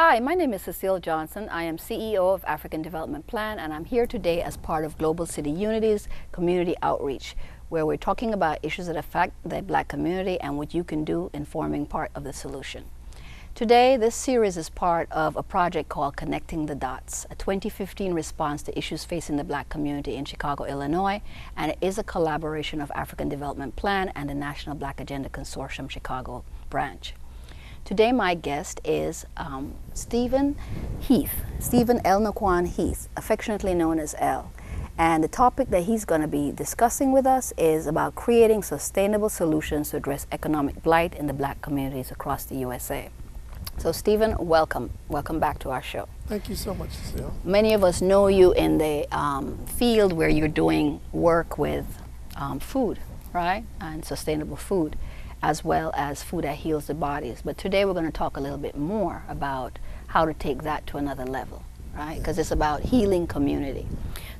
Hi, my name is Cecile Johnson. I am CEO of African Development Plan, and I'm here today as part of Global City Unity's community outreach, where we're talking about issues that affect the Black community and what you can do in forming part of the solution. Today, this series is part of a project called Connecting the Dots, a 2015 response to issues facing the Black community in Chicago, Illinois, and it is a collaboration of African Development Plan and the National Black Agenda Consortium Chicago branch. Today, my guest is Steven Heath, Steven L. Naquan Heath, affectionately known as L. And the topic that he's going to be discussing with us is about creating sustainable solutions to address economic blight in the Black communities across the USA. So Steven, welcome. Welcome back to our show. Thank you so much, Cecile. Many of us know you in the field where you're doing work with food, right? And sustainable food, as well as food that heals the bodies. But today we're going to talk a little bit more about how to take that to another level, right? Because it's about healing community.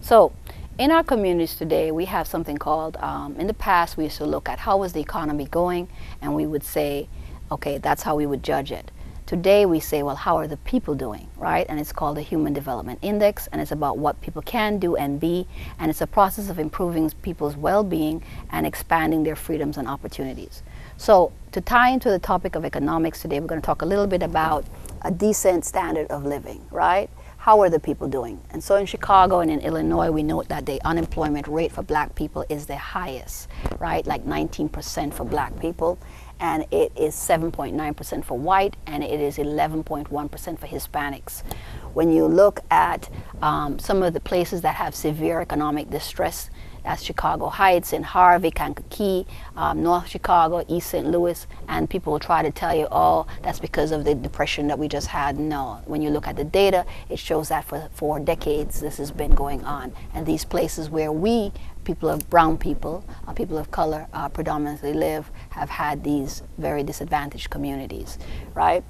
So in our communities today, we have something called, in the past we used to look at how was the economy going, and we would say, okay, that's how we would judge it. Today we say, well, how are the people doing, right? And it's called the Human Development Index, and it's about what people can do and be, and it's a process of improving people's well-being and expanding their freedoms and opportunities. So to tie into the topic of economics today, we're going to talk a little bit about a decent standard of living, right? How are the people doing? And so in Chicago and in Illinois, we note that the unemployment rate for Black people is the highest, right? Like 19% for Black people. And it is 7.9% for white, and it is 11.1% for Hispanics. When you look at some of the places that have severe economic distress, that's Chicago Heights and Harvey, Kankakee, North Chicago, East St. Louis, and people will try to tell you, oh, that's because of the depression that we just had. No, when you look at the data, it shows that for decades this has been going on. And these places where we, people of brown people, people of color predominantly live, have had these very disadvantaged communities, right?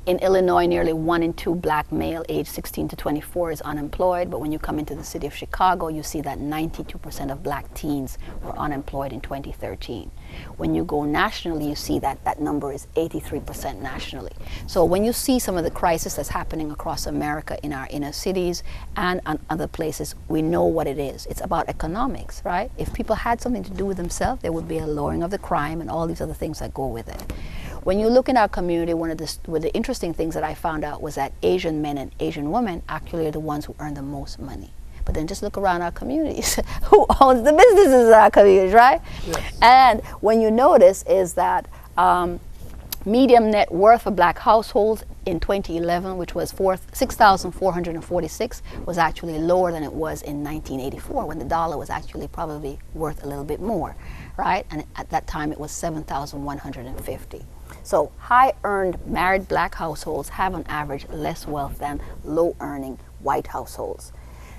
In Illinois, nearly 1 in 2 Black male aged 16 to 24 is unemployed, but when you come into the city of Chicago, you see that 92% of Black teens were unemployed in 2013. When you go nationally, you see that that number is 83% nationally. So when you see some of the crisis that's happening across America in our inner cities and other places, we know what it is. It's about economics, right? If people had something to do with themselves, there would be a lowering of the crime and all these other things that go with it. When you look in our community, one of the interesting things that I found out was that Asian men and Asian women actually are the ones who earn the most money. But then just look around our communities. Who owns the businesses in our communities, right? Yes. And when you notice is that median net worth for Black households in 2011, which was $6,446, was actually lower than it was in 1984, when the dollar was actually probably worth a little bit more, right? And at that time it was $7,150. So high-earned married Black households have on average less wealth than low-earning white households.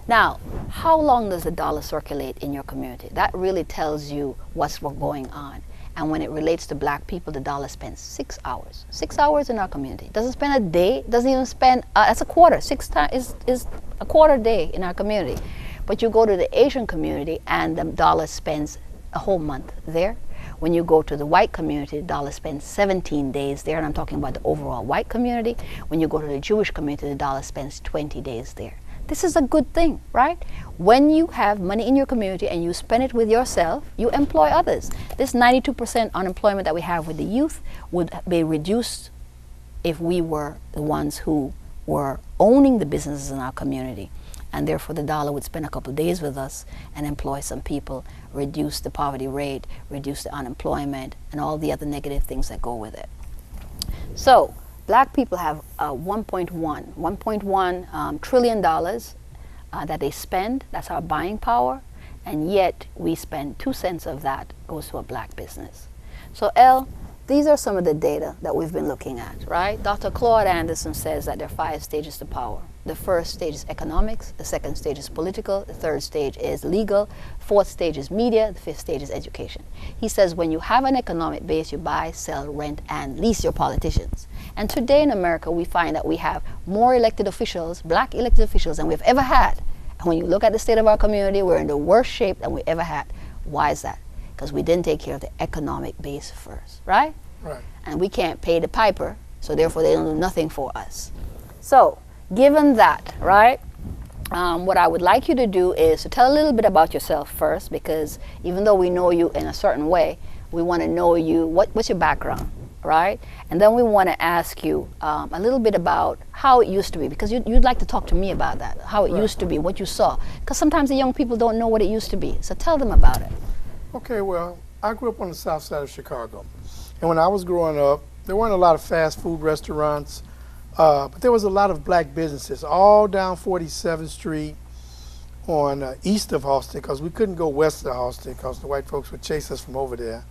Now, how long does the dollar circulate in your community? That really tells you what's going on. And when it relates to Black people, the dollar spends 6 hours. 6 hours in our community. Doesn't spend a day, doesn't even spend, that's a quarter. 6 times is a quarter day in our community. But you go to the Asian community and the dollar spends a whole month there. When you go to the white community, the dollar spends 17 days there, and I'm talking about the overall white community. When you go to the Jewish community, the dollar spends 20 days there. This is a good thing, right? When you have money in your community and you spend it with yourself, you employ others. This 92% unemployment that we have with the youth would be reduced if we were the ones who were owning the businesses in our community. And therefore the dollar would spend a couple of days with us and employ some people, reduce the poverty rate, reduce the unemployment, and all the other negative things that go with it. So Black people have $1.1 trillion that they spend. That's our buying power. And yet we spend 2 cents of that goes to a Black business. So L, these are some of the data that we've been looking at, right? Dr. Claude Anderson says that there are 5 stages to power. The first stage is economics, the second stage is political, the third stage is legal, fourth stage is media, the fifth stage is education. He says when you have an economic base, you buy, sell, rent, and lease your politicians. And today in America, we find that we have more elected officials, Black elected officials, than we've ever had. And when you look at the state of our community, we're in the worst shape than we ever had. Why is that? Because we didn't take care of the economic base first, right? Right. And we can't pay the piper, So therefore, they don't do nothing for us. So given that, right, what I would like you to do is to tell a little bit about yourself first, because even though we know you in a certain way, we want to know you, what's your background, right? And then we want to ask you a little bit about how it used to be, because you'd like to talk to me about that, how it used to be, what you saw. Because sometimes the young people don't know what it used to be. So tell them about it. Okay, well, I grew up on the south side of Chicago. And when I was growing up, there weren't a lot of fast food restaurants, but there was a lot of black businesses all down 47th Street on east of Halsted, because we couldn't go west of Halsted because the white folks would chase us from over there.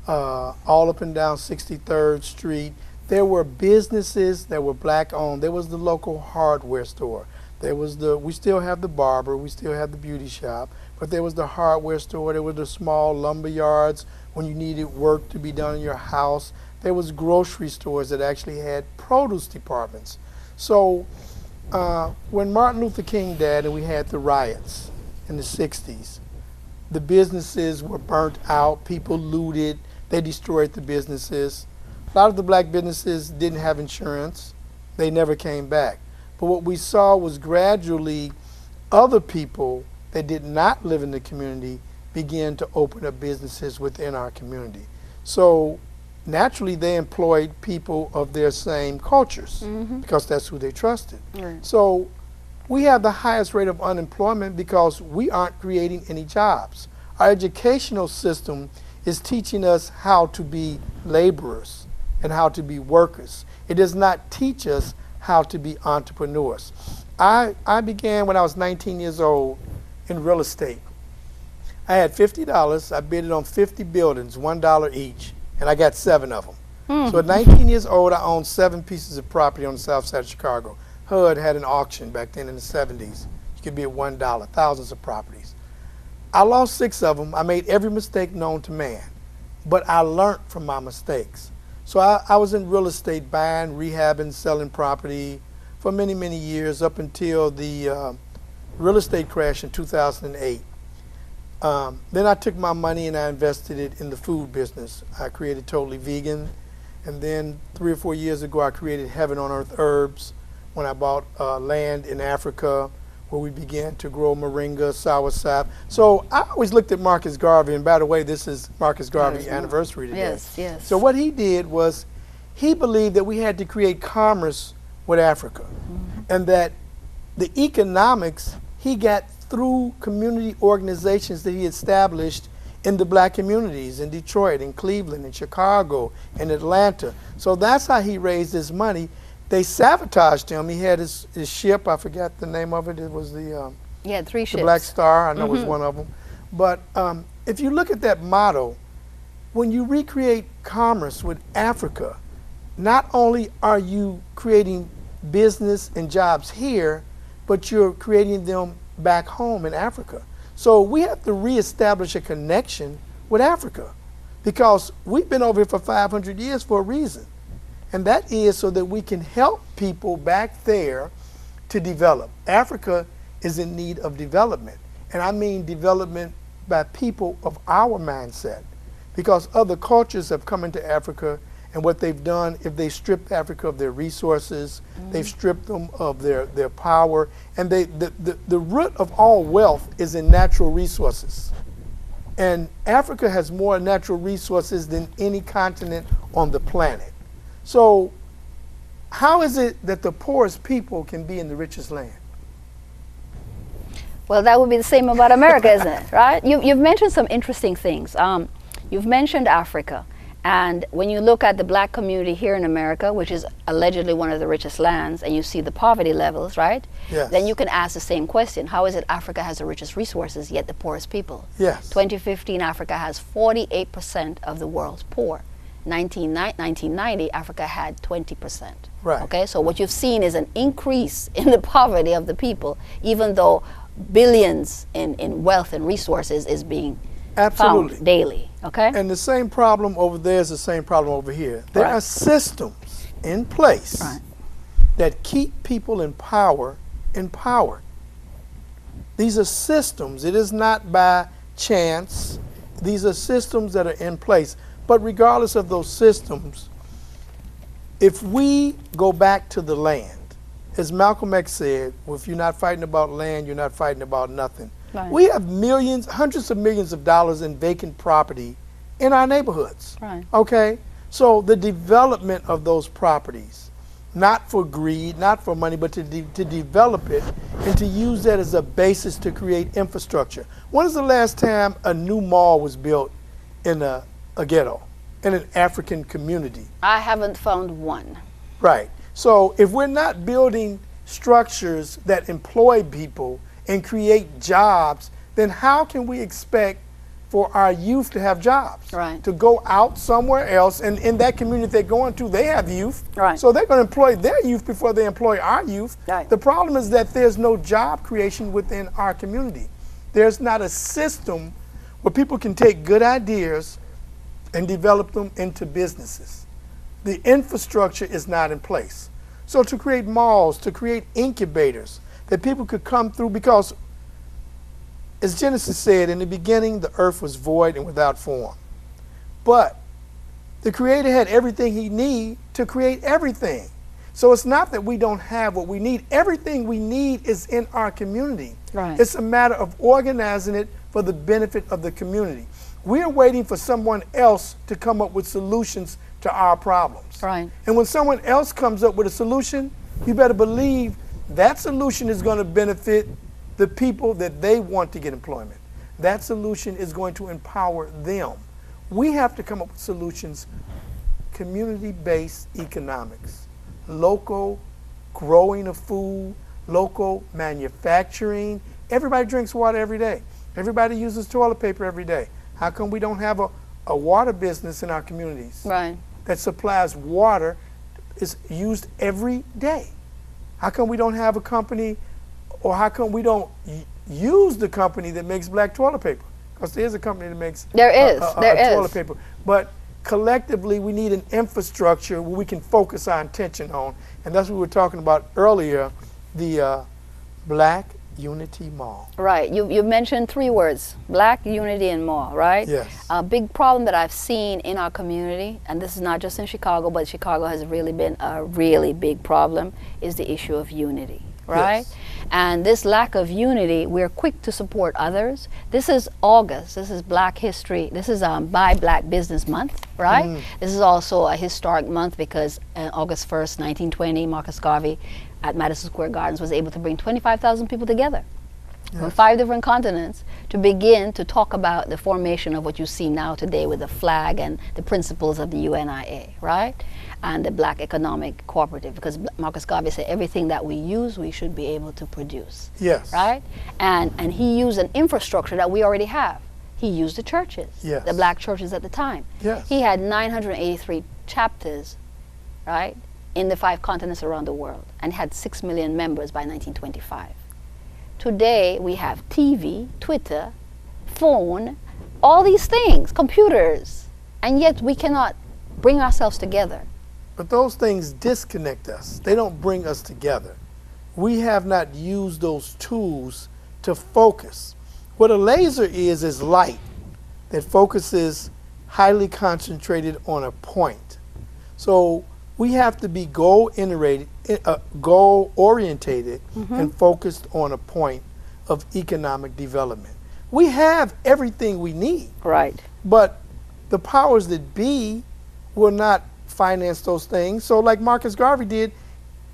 All up and down 63rd Street. There were businesses that were black owned. There was the local hardware store. There was we still have the barber, we still have the beauty shop, but there was the hardware store. There were the small lumber yards when you needed work to be done in your house. There was grocery stores that actually had produce departments. So when Martin Luther King died and we had the riots in the 60s, the businesses were burnt out, people looted, they destroyed the businesses. A lot of the black businesses didn't have insurance. They never came back. But what we saw was gradually other people that did not live in the community began to open up businesses within our community. So naturally they employed people of their same cultures because that's who they trusted. Right. So we have the highest rate of unemployment because we aren't creating any jobs. Our educational system is teaching us how to be laborers and how to be workers. It does not teach us how to be entrepreneurs. I began when I was 19 years old in real estate. I had $50. I bid it on 50 buildings, $1 each, and I got 7 of them. So at 19 years old, I owned 7 pieces of property on the south side of Chicago. HUD had an auction back then in the 70s. You could be at $1, thousands of properties. I lost 6 of them. I made every mistake known to man, but I learned from my mistakes. So I was in real estate, buying, rehabbing, selling property for many, many years up until the real estate crash in 2008. Then I took my money and I invested it in the food business. I created Totally Vegan. And then 3 or 4 years ago, I created Heaven on Earth Herbs when I bought land in Africa where we began to grow moringa, soursop. So I always looked at Marcus Garvey, and by the way, this is Marcus Garvey's anniversary today. Yes, yes. So what he did was he believed that we had to create commerce with Africa, and that the economics he got through community organizations that he established in the black communities in Detroit, in Cleveland, in Chicago, in Atlanta. So that's how he raised his money. They sabotaged him. He had his ship, I forgot the name of it. It was the Yeah, 3 ships. the Black Star, I know was one of them. But if you look at that motto, when you recreate commerce with Africa, not only are you creating business and jobs here, but you're creating them back home in Africa. So we have to reestablish a connection with Africa because we've been over here for 500 years for a reason. And that is so that we can help people back there to develop. Africa is in need of development. And I mean development by people of our mindset, because other cultures have come into Africa, and what they've done, if they stripped Africa of their resources, they've stripped them of their power, and the root of all wealth is in natural resources. And Africa has more natural resources than any continent on the planet. So how is it that the poorest people can be in the richest land? Well, that would be the same about America, isn't it? Right? You've mentioned some interesting things. You've mentioned Africa. And when you look at the black community here in America, which is allegedly one of the richest lands, and you see the poverty levels, right? Yes. Then you can ask the same question. How is it Africa has the richest resources, yet the poorest people? Yes. 2015, Africa has 48% of the world's poor. 1990, Africa had 20%. Right. Okay, so what you've seen is an increase in the poverty of the people, even though billions in wealth and resources is being found daily. Okay. And the same problem over there is the same problem over here. There are systems in place that keep people in power empowered. These are systems. It is not by chance. These are systems that are in place. But regardless of those systems, if we go back to the land, as Malcolm X said, well, if you're not fighting about land, you're not fighting about nothing. Right. We have millions, hundreds of millions of dollars in vacant property in our neighborhoods. Right. Okay? So the development of those properties, not for greed, not for money, but to develop it and to use that as a basis to create infrastructure. When was the last time a new mall was built in a ghetto, in an African community? I haven't found one. Right. So if we're not building structures that employ people and create jobs, then how can we expect for our youth to have jobs? Right. To go out somewhere else, and in that community they're going to, they have youth. Right. So they're going to employ their youth before they employ our youth. Right. The problem is that there's no job creation within our community. There's not a system where people can take good ideas and develop them into businesses. The infrastructure is not in place. So to create malls, to create incubators that people could come through, because as Genesis said, in the beginning the earth was void and without form. But the Creator had everything he needed to create everything. So it's not that we don't have what we need. Everything we need is in our community. Right. It's a matter of organizing it for the benefit of the community. We are waiting for someone else to come up with solutions to our problems. Right. And when someone else comes up with a solution, you better believe that solution is going to benefit the people that they want to get employment. That solution is going to empower them. We have to come up with solutions, community-based economics, local growing of food, local manufacturing. Everybody drinks water every day. Everybody uses toilet paper every day. How come we don't have a water business in our communities? Right. That supplies water, is used every day? How come we don't have a company, or how come we don't use the company that makes black toilet paper? Because there's a company that makes toilet paper. But collectively, we need an infrastructure where we can focus our attention on, and that's what we were talking about earlier, the Black Unity Mall. Right. You mentioned three words: Black Unity and Mall. Right. Yes. A big problem that I've seen in our community, and this is not just in Chicago, but Chicago has really been a really big problem, is the issue of unity. Right. Yes. And this lack of unity, we're quick to support others. This is August. This is Black History. This is Buy Black Business Month, right? This is also a historic month because August 1st, 1920, Marcus Garvey at Madison Square Gardens was able to bring 25,000 people together from 5 different continents to begin to talk about the formation of what you see now today with the flag and the principles of the UNIA, right? And the Black Economic Cooperative, because Marcus Garvey said everything that we use, we should be able to produce. Yes. Right? And he used an infrastructure that we already have. He used the churches, Yes. the black churches at the time. Yes. He had 983 chapters, right, in the 5 continents around the world, and had 6 million members by 1925. Today, we have TV, Twitter, phone, all these things, computers, and yet we cannot bring ourselves together. But those things disconnect us. They don't bring us together. We have not used those tools to focus. What a laser is light that focuses highly concentrated on a point. So we have to be goal-orientated and focused on a point of economic development. We have everything we need. Right. But the powers that be will not finance those things. So like Marcus Garvey did,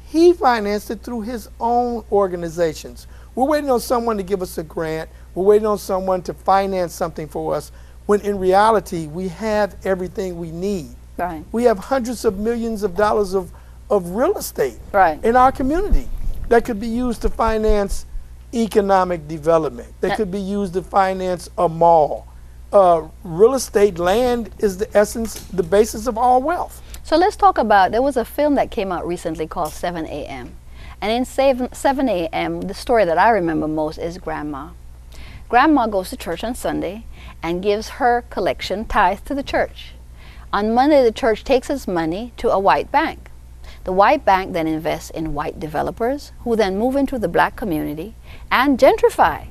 he financed it through his own organizations. We're waiting on someone to give us a grant. We're waiting on someone to finance something for us, when in reality, we have everything we need. Right. We have hundreds of millions of dollars of real estate Right. in our community that could be used to finance economic development, that could be used to finance a mall. Real estate, land is the essence, the basis of all wealth. So let's talk about, there was a film that came out recently called 7 a.m. And in 7 a.m., the story that I remember most is Grandma. Grandma goes to church on Sunday and gives her collection tithe to the church. On Monday, the church takes its money to a white bank. The white bank then invests in white developers who then move into the black community and gentrify.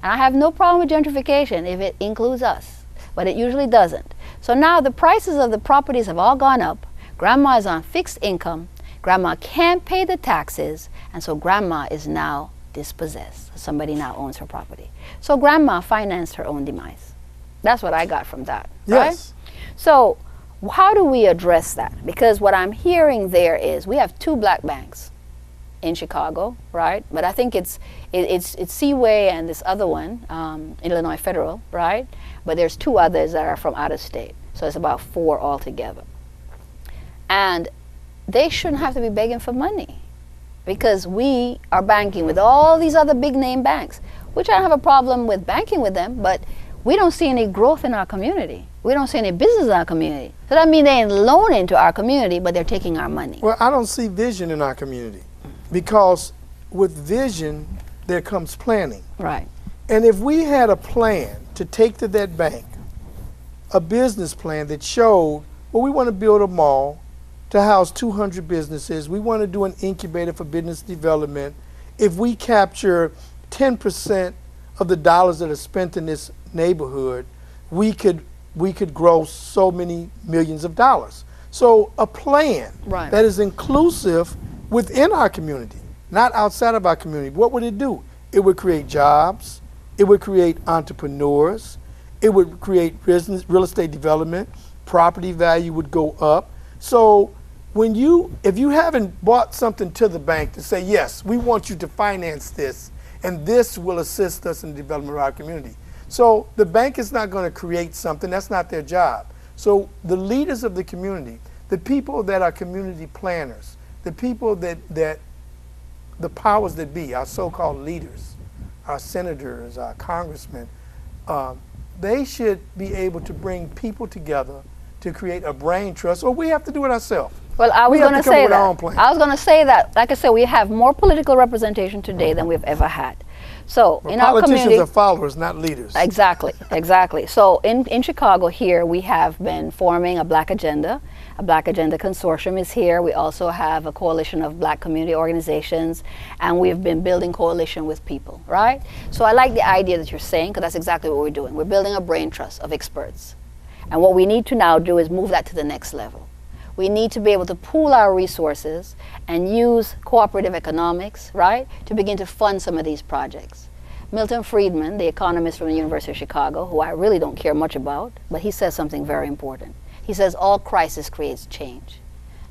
And I have no problem with gentrification if it includes us, but it usually doesn't. So now the prices of the properties have all gone up. Grandma is on fixed income. Grandma can't pay the taxes, and so grandma is now dispossessed. Somebody now owns her property. So grandma financed her own demise. That's what I got from that. Yes. Right? So how do we address that? Because what I'm hearing there is we have 2 black banks in Chicago, right? But I think it's Seaway and this other one, Illinois Federal, right? But there's 2 others that are from out of state. So it's about 4 altogether. And they shouldn't have to be begging for money, because we are banking with all these other big name banks, which I don't have a problem with banking with them, but we don't see any growth in our community. We don't see any business in our community. So that means they ain't loaning to our community, but they're taking our money. Well, I don't see vision in our community, because with vision, there comes planning. Right. And if we had a plan to take to that bank, a business plan that showed, well, we want to build a mall to house 200 businesses. We want to do an incubator for business development. If we capture 10% of the dollars that are spent in this neighborhood, we could grow so many millions of dollars. So a plan Right. that is inclusive within our community, not outside of our community. What would it do? It would create jobs. It would create entrepreneurs. It would create business, real estate development. Property value would go up. So if you haven't bought something to the bank to say, yes, we want you to finance this, and this will assist us in the development of our community. So the bank is not going to create something. That's not their job. So the leaders of the community, the people that are community planners, the people that the powers that be, our so-called leaders, our senators, our congressmen, they should be able to bring people together to create a brain trust, or we have to do it ourselves. Well, I was going to say that. I was going to say that. Like I said, we have more political representation today than we've ever had. So well, in our community, politicians are followers, not leaders. Exactly, exactly. So in Chicago here, we have been forming a Black Agenda. A Black Agenda Consortium is here. We also have a coalition of Black community organizations, and we've been building coalition with people, right? So I like the idea that you're saying, because that's exactly what we're doing. We're building a brain trust of experts. And what we need to now do is move that to the next level. We need to be able to pool our resources and use cooperative economics, right, to begin to fund some of these projects. Milton Friedman, the economist from the University of Chicago, who I really don't care much about, but he says something very important. He says all crisis creates change.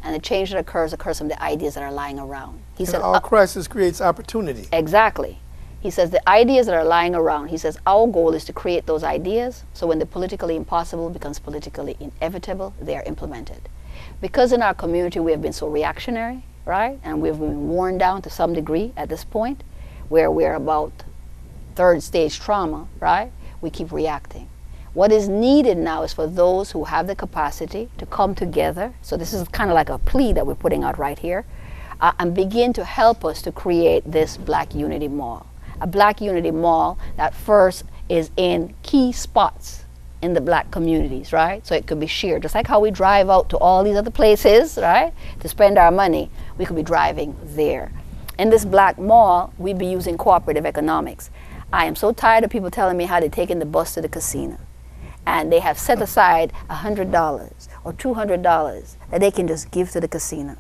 And the change that occurs from the ideas that are lying around. He said all crisis creates opportunity. Exactly. He says the ideas that are lying around, he says our goal is to create those ideas so when the politically impossible becomes politically inevitable, they are implemented. Because in our community we have been so reactionary, right? And we've been worn down to some degree at this point, where we're about 3rd stage trauma, right? We keep reacting. What is needed now is for those who have the capacity to come together. So this is kind of like a plea that we're putting out right here, and begin to help us to create this Black Unity Mall. A Black Unity Mall that first is in key spots in the Black communities, right? So it could be shared. Just like how we drive out to all these other places, right, to spend our money, we could be driving there. In this Black mall, we'd be using cooperative economics. I am so tired of people telling me how they're taking the bus to the casino. And they have set aside $100 or $200 that they can just give to the casino.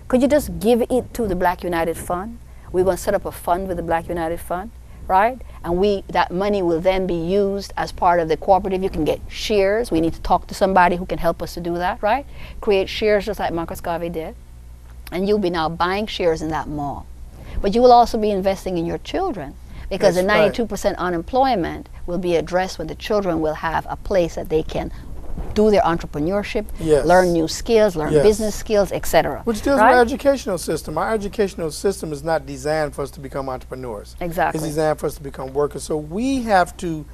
Could you just give it to the Black United Fund? We're going to set up a fund with the Black United Fund, right? And that money will then be used as part of the cooperative. You can get shares. We need to talk to somebody who can help us to do that, right? Create shares just like Marcus Garvey did. And you'll be now buying shares in that mall. But you will also be investing in your children, because That's the 92% unemployment will be addressed when the children will have a place that they can do their entrepreneurship, Yes. learn new skills, learn Yes. business skills, etc. Which deals right? with our educational system. Our educational system is not designed for us to become entrepreneurs. Exactly. It's designed for us to become workers. So we have to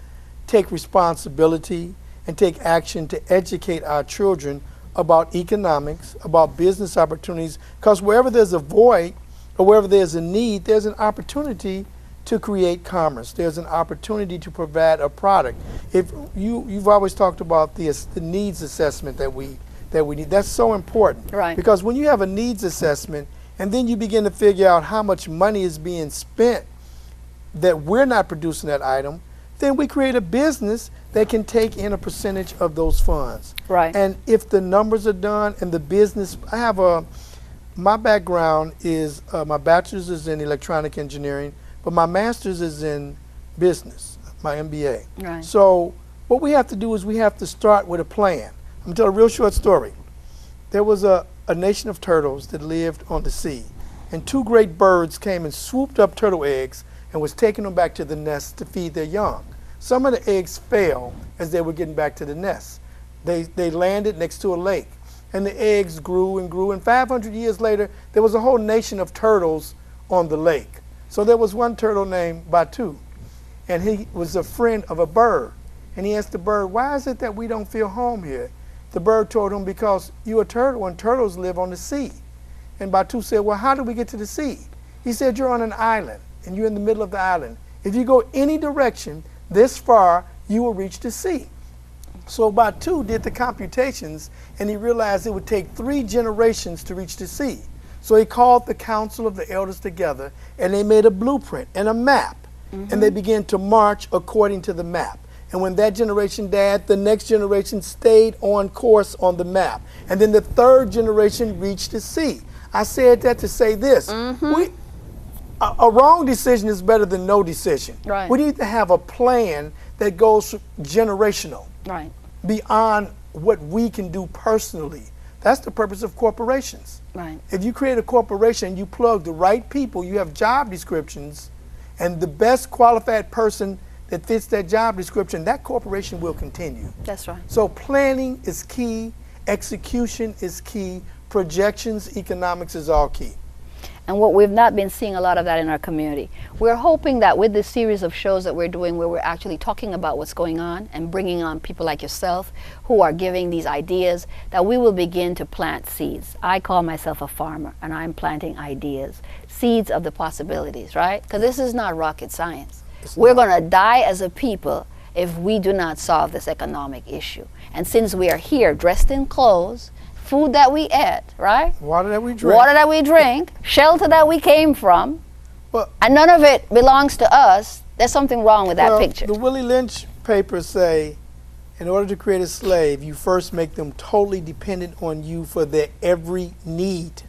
take responsibility and take action to educate our children about economics, about business opportunities, because wherever there's a void or wherever there's a need, there's an opportunity to create commerce. There's an opportunity to provide a product. If you've always talked about the needs assessment that we need. That's so important. Right. Because when you have a needs assessment and then you begin to figure out how much money is being spent that we're not producing that item, then we create a business that can take in a percentage of those funds. Right. And if the numbers are done and the business, my background is, my bachelor's is in electronic engineering, but my master's is in business, my MBA. Right. So what we have to do is we have to start with a plan. I'm going to tell a real short story. There was a nation of turtles that lived on the sea, and two great birds came and swooped up turtle eggs and was taking them back to the nest to feed their young. Some of the eggs fell as they were getting back to the nest. They landed next to a lake, and the eggs grew and grew, and 500 years later, there was a whole nation of turtles on the lake. So there was one turtle named Batu, and he was a friend of a bird. And he asked the bird, why is it that we don't feel home here? The bird told him, because you're a turtle and turtles live on the sea. And Batu said, well, how do we get to the sea? He said, you're on an island, and you're in the middle of the island. If you go any direction this far, you will reach the sea. So Batu did the computations, and he realized it would take 3 generations to reach the sea. So he called the council of the elders together, and they made a blueprint and a map, and they began to march according to the map. And when that generation died, the next generation stayed on course on the map. And then the 3rd generation reached the sea. I said that to say this. A wrong decision is better than no decision. Right. We need to have a plan that goes generational, Right. beyond what we can do personally. That's the purpose of corporations. Right. If you create a corporation, you plug the right people, you have job descriptions, and the best qualified person that fits that job description, that corporation will continue. That's right. So planning is key, execution is key, projections, economics is all key. And what we've not been seeing a lot of that in our community. We're hoping that with this series of shows that we're doing, where we're actually talking about what's going on and bringing on people like yourself who are giving these ideas, that we will begin to plant seeds. I call myself a farmer, and I'm planting ideas, seeds of the possibilities, right? Because this is not rocket science. We're going to die as a people if we do not solve this economic issue. And since we are here dressed in clothes, food that we ate, right? Water that we drink. Water that we drink, shelter that we came from, Well, and none of it belongs to us, there's something wrong with that picture. The Willie Lynch papers say, in order to create a slave, you first make them totally dependent on you for their every need.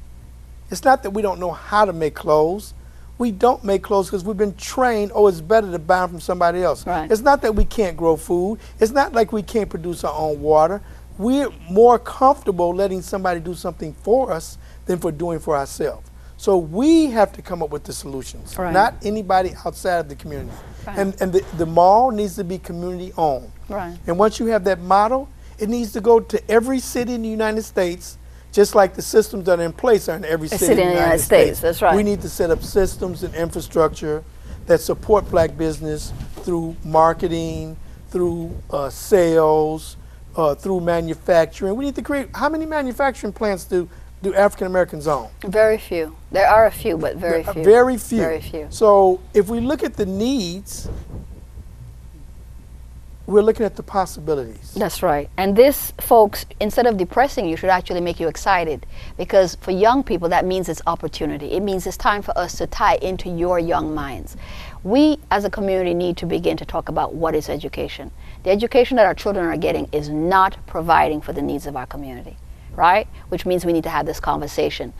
It's not that we don't know how to make clothes. We don't make clothes because we've been trained, oh, it's better to buy them from somebody else. Right. It's not that we can't grow food. It's not like we can't produce our own water. We're more comfortable letting somebody do something for us than for doing for ourselves. So we have to come up with the solutions, Right. not anybody outside of the community. Right. And the mall needs to be community owned. Right. And once you have that model, it needs to go to every city in the United States, just like the systems that are in place are in every city in the United States. That's right. We need to set up systems and infrastructure that support black business through marketing, through sales, through manufacturing. We need to create, how many manufacturing plants do African Americans own? Very few. There are a few, but very few. Very few. Very few. So if we look at the needs, we're looking at the possibilities. That's right. And this, folks, instead of depressing you, should actually make you excited. Because for young people, that means it's opportunity. It means it's time for us to tie into your young minds. We, as a community, need to begin to talk about what is education. The education that our children are getting is not providing for the needs of our community, right? Which means we need to have this conversation.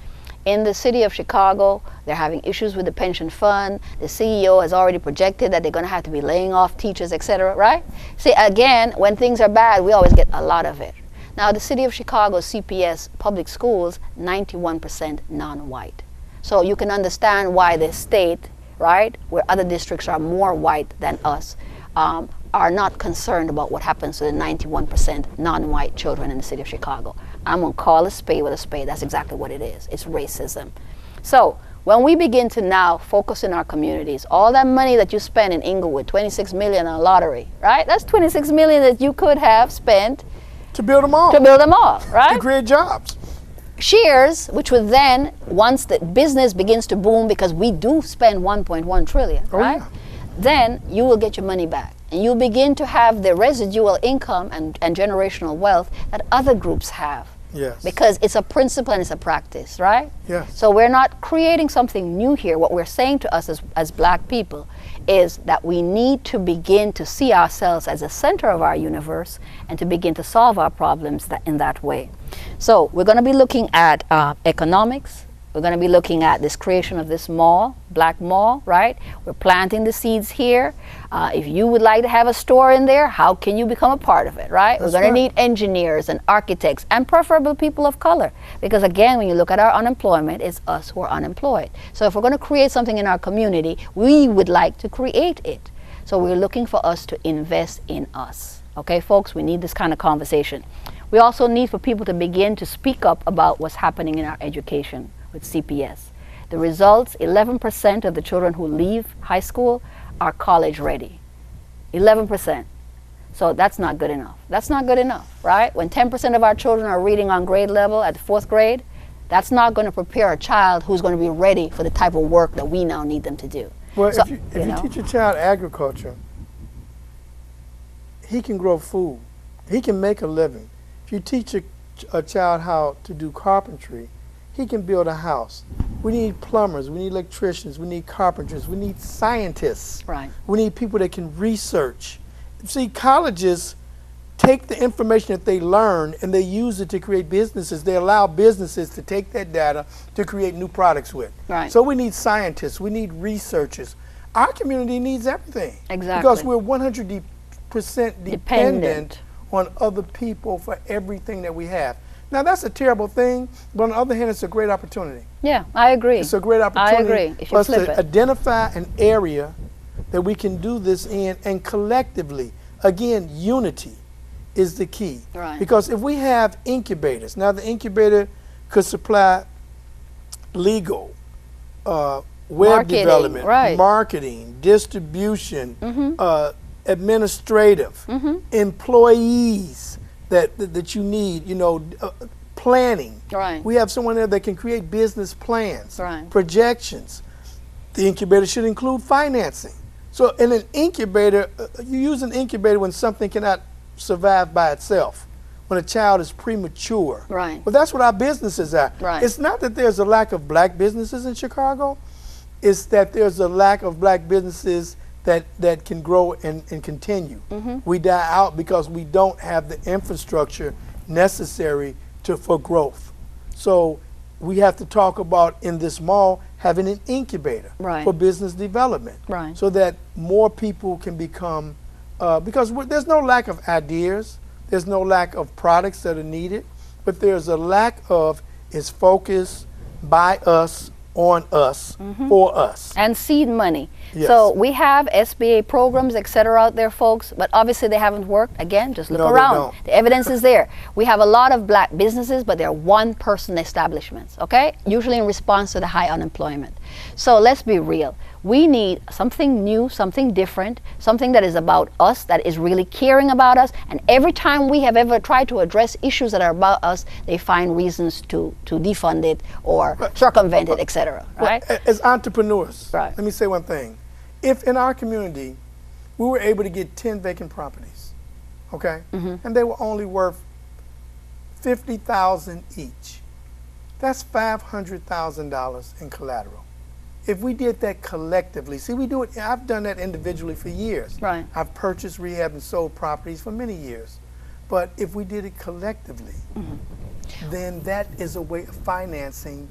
In the city of Chicago, they're having issues with the pension fund. The CEO has already projected that they're going to have to be laying off teachers, etc., right? See, again, when things are bad, we always get a lot of it. Now, the city of Chicago CPS public schools, 91% non-white. So you can understand why the state, right, where other districts are more white than us, are not concerned about what happens to the 91% non-white children in the city of Chicago. I'm going to call a spade with a spade. That's exactly what it is. It's racism. So when we begin to now focus in our communities, all that money that you spend in Inglewood, $26 million on a lottery, right? That's $26 million that you could have spent To build them all. to build them all, To right? create jobs. Shares, which would then, once the business begins to boom, because we do spend 1.1 trillion, Oh, right? yeah. Then you will get your money back. And you'll begin to have the residual income and generational wealth that other groups have. Yes. Because it's a principle and it's a practice, right? Yes. So we're not creating something new here. What we're saying to us as black people is that we need to begin to see ourselves as a center of our universe and to begin to solve our problems in that way. So we're going to be looking at economics. We're going to be looking at this creation of this mall, Black Mall, right? We're planting the seeds here. If you would like to have a store in there, how can you become a part of it, right? We're going to need engineers and architects and preferably people of color. Because again, when you look at our unemployment, it's us who are unemployed. So if we're going to create something in our community, we would like to create it. So we're looking for us to invest in us. Okay, folks, we need this kind of conversation. We also need for people to begin to speak up about what's happening in our education with CPS. The results, 11% of the children who leave high school are college ready. 11%. So that's not good enough. That's not good enough, right? When 10% of our children are reading on grade level at the 4th grade, that's not going to prepare a child who's going to be ready for the type of work that we now need them to do. Well, so, if you teach a child agriculture, he can grow food. He can make a living. If you teach a child how to do carpentry, he can build a house. We need plumbers, we need electricians, we need carpenters, we need scientists. Right. We need people that can research. See, colleges take the information that they learn and they use it to create businesses. They allow businesses to take that data to create new products with. Right. So we need scientists, we need researchers. Our community needs everything. Exactly. Because we're 100% dependent on other people for everything that we have. Now, that's a terrible thing, but on the other hand, it's a great opportunity. Yeah, I agree. It's a great opportunity I agree. for us to identify an area that we can do this in, and collectively, again, unity is the key. Right. Because if we have incubators, now the incubator could supply legal, web Marketing, development, right. marketing, distribution, administrative, employees that you need, planning. Right. We have someone there that can create business plans, Right. projections. The incubator should include financing. So in an incubator, you use an incubator when something cannot survive by itself, when a child is premature. Right. Well, that's what our businesses are. Right. It's not that there's a lack of black businesses in Chicago. It's that there's a lack of black businesses that can grow and continue. We die out because we don't have the infrastructure necessary for growth. So we have to talk about, in this mall, having an incubator Right. for business development, Right. so that more people can become, because there's no lack of ideas, there's no lack of products that are needed, but there's a lack of is focus by us, on us, for us. And seed money. Yes. So we have SBA programs, et cetera, out there, folks, but obviously they haven't worked. Again, just look No, they around. don't. The evidence is there. We have a lot of black businesses, but they're one-person establishments, okay? Usually in response to the high unemployment. So let's be real. We need something new, something different, something that is about us, that is really caring about us. And every time we have ever tried to address issues that are about us, they find reasons to defund it or circumvent it, et cetera, right? Well, as entrepreneurs, Right. let me say one thing. If in our community we were able to get 10 vacant properties, okay, and they were only worth $50,000 each, that's $500,000 in collateral. If we did that collectively, see, we do it. I've done that individually for years. Right. I've purchased, rehab, and sold properties for many years. But if we did it collectively, then that is a way of financing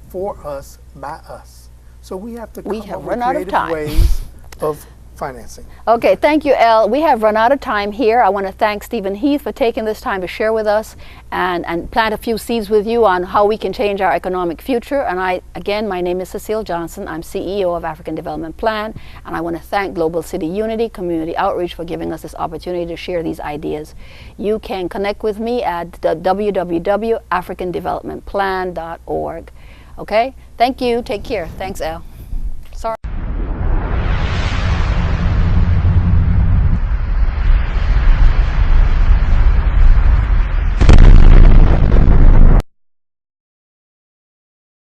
for us, by us. So we have to come up with creative ways of financing. Okay, thank you, Elle. We have run out of time here. I want to thank Steven Heath for taking this time to share with us and plant a few seeds with you on how we can change our economic future. And again, my name is Cecile Johnson. I'm CEO of African Development Plan, and I want to thank Global City Unity Community Outreach for giving us this opportunity to share these ideas. You can connect with me at www.africandevelopmentplan.org. Okay, thank you. Take care. Thanks, Elle.